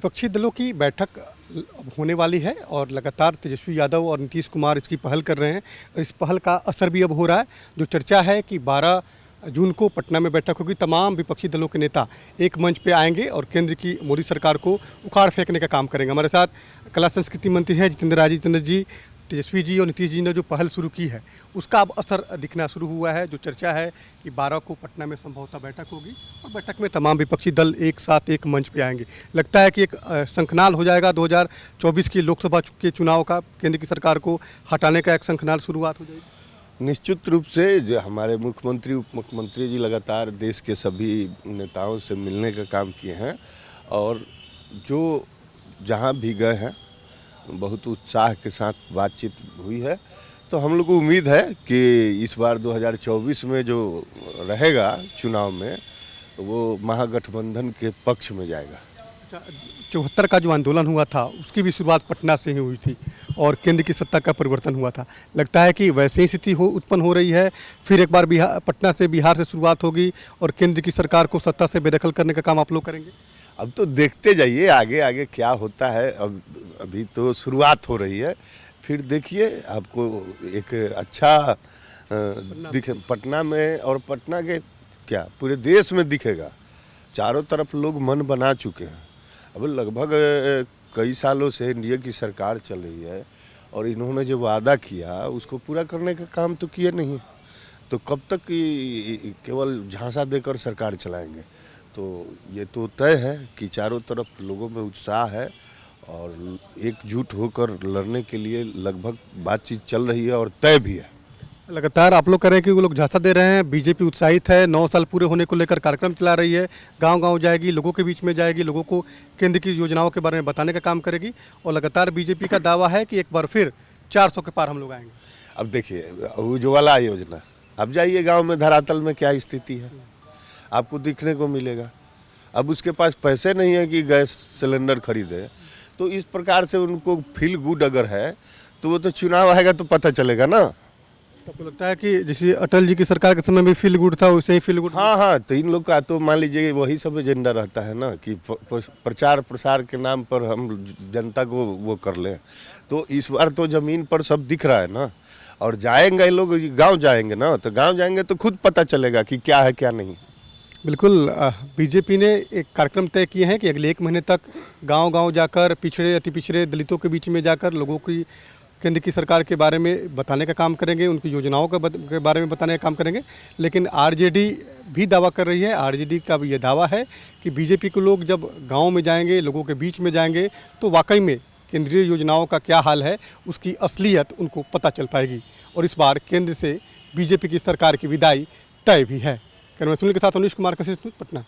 विपक्षी दलों की बैठक अब होने वाली है और लगातार तेजस्वी यादव और नीतीश कुमार इसकी पहल कर रहे हैं और इस पहल का असर भी अब हो रहा है। जो चर्चा है कि 12 जून को पटना में बैठक होगी, तमाम विपक्षी दलों के नेता एक मंच पे आएंगे और केंद्र की मोदी सरकार को उखाड़ फेंकने का काम करेंगे। हमारे साथ कला संस्कृति मंत्री हैं जितेंद्र जी। तेजस्वी जी और नीतीश जी ने जो पहल शुरू की है उसका अब असर दिखना शुरू हुआ है। जो चर्चा है कि 12 को पटना में संभवतः बैठक होगी और बैठक में तमाम विपक्षी दल एक साथ एक मंच पे आएंगे। लगता है कि एक शंखनाद हो जाएगा 2024 की लोकसभा के चुनाव का, केंद्र की सरकार को हटाने का एक शंखनाद शुरुआत हो जाएगी। निश्चित रूप से जो हमारे मुख्यमंत्री उप मुख्यमंत्री जी लगातार देश के सभी नेताओं से मिलने का काम किए हैं और जो जहां भी गए हैं बहुत उत्साह के साथ बातचीत हुई है। तो हम लोग को उम्मीद है कि इस बार 2024 में जो रहेगा चुनाव में वो महागठबंधन के पक्ष में जाएगा। 74 का जो आंदोलन हुआ था उसकी भी शुरुआत पटना से ही हुई थी और केंद्र की सत्ता का परिवर्तन हुआ था। लगता है कि वैसे ही स्थिति उत्पन्न हो रही है, फिर एक बार पटना से बिहार से शुरुआत होगी और केंद्र की सरकार को सत्ता से बेदखल करने का काम आप लोग करेंगे। अब तो देखते जाइए आगे आगे क्या होता है। अब अभी तो शुरुआत हो रही है, फिर देखिए आपको एक अच्छा दिखे पटना में और पटना के क्या पूरे देश में दिखेगा। चारों तरफ लोग मन बना चुके हैं। अब लगभग कई सालों से एनडीए की सरकार चल रही है और इन्होंने जो वादा किया उसको पूरा करने का काम तो किए नहीं। तो कब तक केवल झांसा देकर सरकार चलाएंगे। तो ये तो तय है कि चारों तरफ लोगों में उत्साह है और एकजुट होकर लड़ने के लिए लगभग बातचीत चल रही है और तय भी है। लगातार आप लोग कह रहे हैं कि वो लोग झांसा दे रहे हैं, बीजेपी उत्साहित है, 9 साल पूरे होने को लेकर कार्यक्रम चला रही है, गांव-गांव जाएगी, लोगों के बीच में जाएगी, लोगों को केंद्र की योजनाओं के बारे में बताने का काम करेगी और लगातार बीजेपी का दावा है कि एक बार फिर 400 के पार हम लोग आएंगे। अब देखिए उज्ज्वला योजना, अब जाइए गाँव में धरातल में क्या स्थिति है आपको दिखने को मिलेगा। अब उसके पास पैसे नहीं है कि गैस सिलेंडर खरीदे, तो इस प्रकार से उनको फील गुड अगर है तो वो तो चुनाव आएगा तो पता चलेगा ना। तो आपको लगता है कि जैसे अटल जी की सरकार के समय में फील गुड था वैसे ही फील गुड। हाँ, तो इन लोग का तो मान लीजिए वही सब एजेंडा रहता है ना कि प्रचार प्रसार के नाम पर हम जनता को वो कर लें। तो इस बार तो ज़मीन पर सब दिख रहा है ना और जाएंगे लोग, गाँव जाएंगे ना, तो गाँव जाएंगे तो खुद पता चलेगा कि क्या है क्या नहीं। बिल्कुल, बीजेपी ने एक कार्यक्रम तय किए हैं कि अगले 1 महीने तक गांव-गांव जाकर पिछड़े अति पिछड़े दलितों के बीच में जाकर लोगों की केंद्र की सरकार के बारे में बताने का काम करेंगे, उनकी योजनाओं के बारे में बताने का काम करेंगे। लेकिन आरजेडी भी दावा कर रही है, आरजेडी का भी ये दावा है कि बीजेपी के लोग जब गाँव में जाएंगे, लोगों के बीच में जाएंगे तो वाकई में केंद्रीय योजनाओं का क्या हाल है उसकी असलियत उनको पता चल पाएगी और इस बार केंद्र से बीजेपी की सरकार की विदाई तय भी है। कैमरा सुनील के साथ अनिश कुमार, कशिश न्यूज़, पटना।